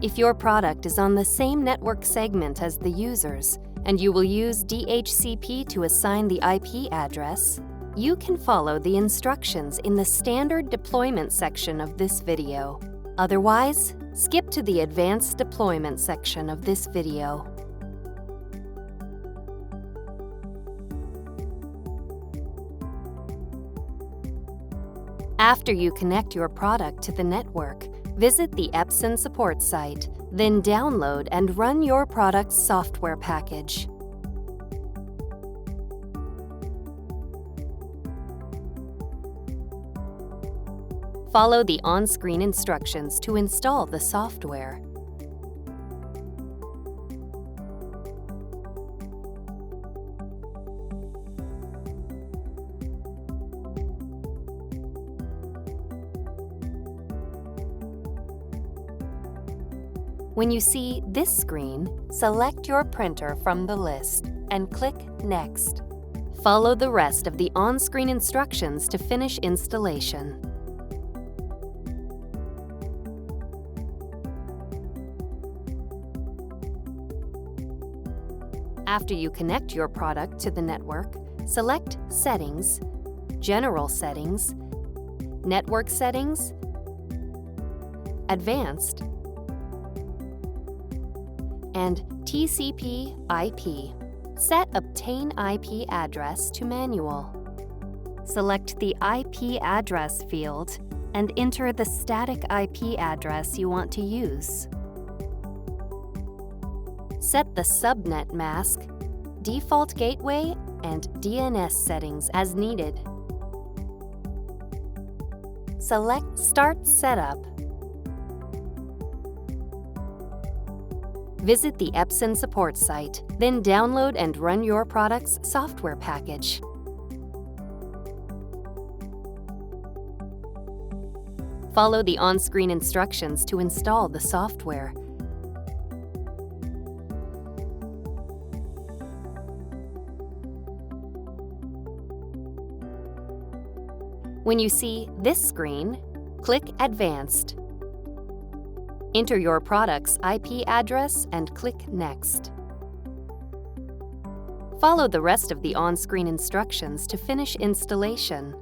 If your product is on the same network segment as the user's, and you will use DHCP to assign the IP address, you can follow the instructions in the standard deployment section of this video. Otherwise, skip to the advanced deployment section of this video. After you connect your product to the network, visit the Epson support site, then download and run your product's software package. Follow the on-screen instructions to install the software. When you see this screen, select your printer from the list and click Next. Follow the rest of the on-screen instructions to finish installation. After you connect your product to the network, select Settings, General Settings, Network Settings, Advanced, and TCP/IP. Set Obtain IP Address to Manual. Select the IP address field and enter the static IP address you want to use. Set the subnet mask, default gateway, and DNS settings as needed. Select Start Setup. Visit the Epson support site, then download and run your product's software package. Follow the on-screen instructions to install the software. When you see this screen, click Advanced. Enter your product's IP address and click Next. Follow the rest of the on-screen instructions to finish installation.